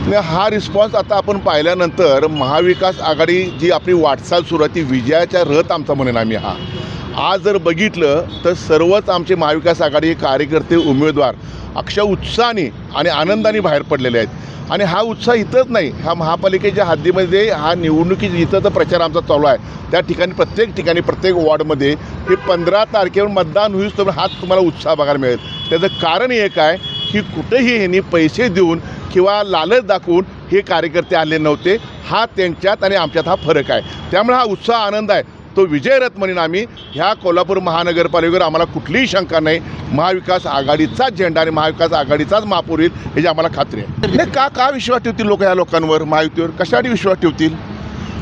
हा रिस्पॉन्स आता आपण पाहिल्यानंतर महाविकास आघाडी जी आपली वाटचाल सुरू आहे ती विजयाच्या रथ आमचा म्हणेन आम्ही हा. आज जर बघितलं तर सर्वच आमचे महाविकास आघाडी कार्यकर्ते उमेदवार अक्षय उत्साहाने आणि आनंदाने बाहेर पडलेले आहेत. आणि हा उत्साह इथंच नाही, हा महापालिकेच्या हद्दीमध्ये हा निवडणुकी जिथं तर प्रचार आमचा चालू आहे त्या ठिकाणी प्रत्येक ठिकाणी प्रत्येक वॉर्डमध्ये हे 15 तारखेवर मतदान होईल तर हाच तुम्हाला उत्साह बघायला मिळेल. त्याचं कारण एक आहे की कुठेही ह्यांनी पैसे देऊन किंवा लालच दाखवून हे कार्यकर्ते आले नव्हते. हा त्यांच्यात आणि आमच्यात हा फरक आहे. त्यामुळे हा उत्साह आनंद आहे तो विजयरथ म्हणून आम्ही ह्या कोल्हापूर महानगरपालिकेवर आम्हाला कुठलीही शंका नाही. महाविकास आघाडीचाच झेंडा आणि महाविकास आघाडीचाच महापौर येईल ह्याची आम्हाला खात्री आहे. नाही का विश्वास ठेवतील लोक ह्या लोकांवर महायुतीवर कशासाठी विश्वास ठेवतील.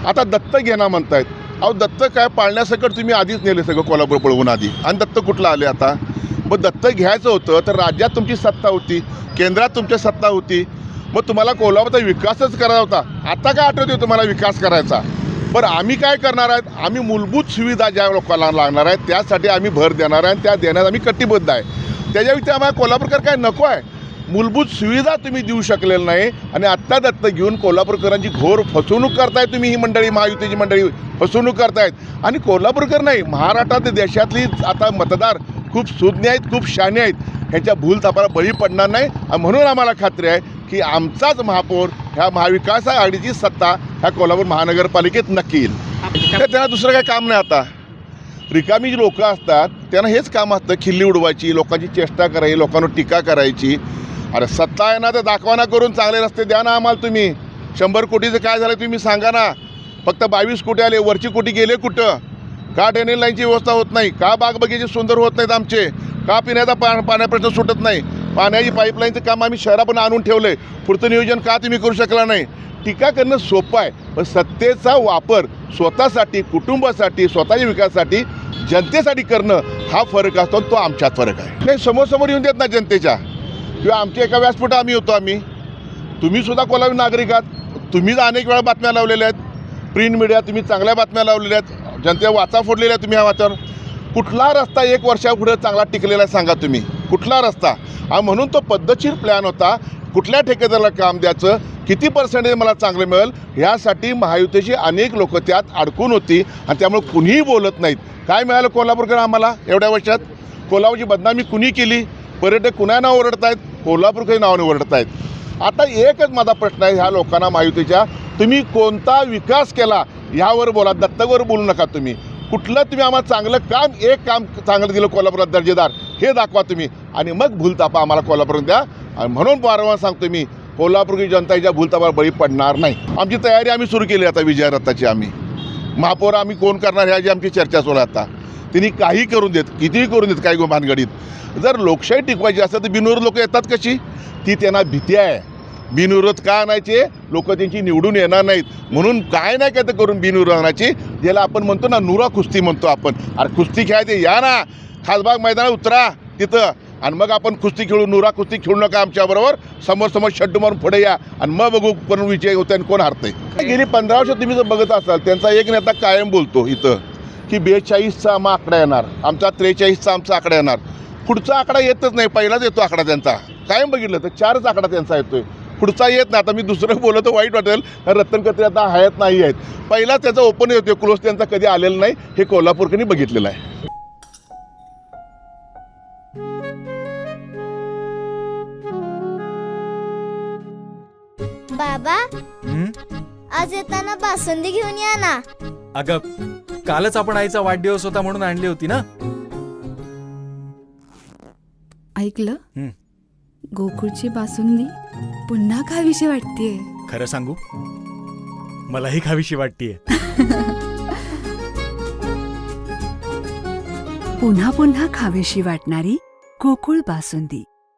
आता दत्तक घेणार म्हणतायत. अहो दत्तक काय पाळण्यासकट तुम्ही आधीच नेले सगळं कोल्हापूर पळवून आधी आणि दत्तक कुठलं आले आता. मग दत्तक घ्यायचं होतं तर राज्यात तुमची सत्ता होती, केंद्रात तुमची सत्ता होती, मग तुम्हाला कोल्हापूरचा विकासच करायचा होता. आता काय आठवते तुम्हाला विकास करायचा. बरं आम्ही काय करणार आहेत, आम्ही मूलभूत सुविधा ज्या लोकांना लागणार आहेत त्यासाठी आम्ही भर देणार आहे आणि त्या देण्यात आम्ही कटिबद्ध आहे. त्याच्या व्यतिरिक्त आम्हाला कोल्हापूरकर काय नको आहे. मूलभूत सुविधा तुम्ही देऊ शकलेलं नाही आणि आत्ता दत्तक घेऊन कोल्हापूरकरांची घोर फसवणूक करताय तुम्ही. ही मंडळी महायुतीची मंडळी फसवणूक करतायत आणि कोल्हापूरकर नाही महाराष्ट्रात देशातली आता मतदार खूप सुज्ञ आहेत, खूप शहाणे आहेत. ह्यांच्या भूलथापाला बळी पडणार नाही. म्हणून आम्हाला खात्री आहे की आमचाच महापौर ह्या महाविकास आघाडीची सत्ता ह्या कोल्हापूर महानगरपालिकेत नक्की येईल. त्यांना दुसरं काही काम नाही. आता रिकामी जी लोकं असतात त्यांना हेच काम असतं खिल्ली उडवायची, लोकांची चेष्टा करायची, लोकांवर टीका करायची. अरे सत्ता आहे ना तर दाखवा ना करून चांगले रस्ते द्या ना आम्हाला तुम्ही. 100 कोटीचं काय झालं तुम्ही सांगा ना. फक्त 22 कोटी आले, वरची कोटी गेले कुठं. का ड्रेनेज लाईनची व्यवस्था होत नाही, का बागबगीचे सुंदर होत नाहीत आमचे, का पिण्याचा पाण्या प्रश्न सुटत नाही. पाण्याची पाईपलाईनचं काम आम्ही शहरापर्यंत आणून ठेवलं आहे. पुढचं नियोजन का तुम्ही करू शकला नाही. टीका करणं सोपं आहे पण सत्तेचा वापर स्वतःसाठी, कुटुंबासाठी, स्वतःच्या विकासासाठी, जनतेसाठी करणं हा फरक असतो. तो आमच्यात फरक आहे. नाही समोर येऊन देत ना जनतेच्या किंवा आमच्या एका व्यासपीठात आम्ही होतो. तुम्हीसुद्धा कोल्हापूर नागरिक आहात. तुम्हीच अनेक वेळा बातम्या लावलेल्या आहेत. प्रिंट मीडिया तुम्ही चांगल्या बातम्या लावलेल्या आहेत. जनतेला वाचा फोडलेल्या आहेत तुम्ही ह्या वाचावर. कुठला रस्ता 1 वर्षापुढे चांगला टिकलेला आहे सांगा तुम्ही. कुठला रस्ता. म्हणून तो पद्धतशीर प्लॅन होता. कुठल्या ठेकेदाराला काम द्यायचं, किती पर्सेंटेज मला चांगलं मिळेल ह्यासाठी महायुतीची अनेक लोक त्यात अडकून होती आणि त्यामुळे कुणीही बोलत नाहीत. काय मिळालं कोल्हापूरकर आम्हाला एवढ्या वर्षात. कोल्हापूरची बदनामी कुणी केली. पर्यटक कुणा नाव ओरडत आहेत, कोल्हापूरकडे नावाने ओरडत आहेत. आता एकच माझा प्रश्न आहे ह्या लोकांना महायुतीच्या, तुम्ही कोणता विकास केला ह्यावर बोला, दत्तकवर बोलू नका तुम्ही. कुठलं तुम्ही आम्हाला चांगलं काम, एक काम चांगलं दिलं कोल्हापुरात दर्जेदार हे दाखवा तुम्ही आणि मग भूलतापा आम्हाला कोल्हापूरात द्या. आणि म्हणून वारंवार सांगतो मी कोल्हापूरची जनताच्या भूलतापाला बळी पडणार नाही. आमची तयारी आम्ही सुरू केली आता विजयरथाची. आम्ही महापौर आम्ही कोण करणार ह्याची आमची चर्चा सुरू आहे आता. तिने काही करून देत, कितीही करून देत काही भानगडीत. जर लोकशाही टिकवायची असेल तर बिनविरोध लोक येतात कशी. ती त्यांना भीती आहे. बिनविरोध का आणायचे, लोक त्यांची निवडून येणार नाहीत म्हणून काय नाही काय तर करून बिनविरोध आणायची. ज्याला आपण म्हणतो ना नुरा कुस्ती म्हणतो आपण. अरे कुस्ती खेळायचे या ना खासबाग मैदानात उतरा तिथं आणि मग आपण कुस्ती खेळू. नुरा कुस्ती खेळू नका आमच्याबरोबर. समोर शड्डू मारून पुढे या आणि मग बघू कोण विजय होते आणि कोण हारतंय. गेली 15 वर्ष तुम्ही जर बघत असाल त्यांचा एक नेता कायम बोलतो इथं की 42चा आकडा येणार, आमचा 43चा आमचा आकडा येणार. पुढचा आकडा येतच नाही, पहिलाच येतो आकडा त्यांचा. कायम बघितलं तर 4च आकडा त्यांचा येतोय, पुढचा येत नाही. आता मी दुसरं बोलतो वाईट वाटेल, रतन खत्री आता हयात नाही आहेत. पहिला त्याचा ओपन येतो, क्लोज त्यांचा कधी आलेला नाही. हे कोल्हापूरकरांनी बघितलेलं आहे. बाबा आज येताना बासुंदी घेऊन या ना. अगं कालच आपण आईचा वाढदिवस होता म्हणून आणली होती ना. ऐकलं, गोकुळची बासुंदी पुन्हा खावीशी वाटतेय. खरं सांगू मलाही खावीशी वाटतेय. पुन्हा पुन्हा खावीशी वाटणारी गोकुळ बासुंदी.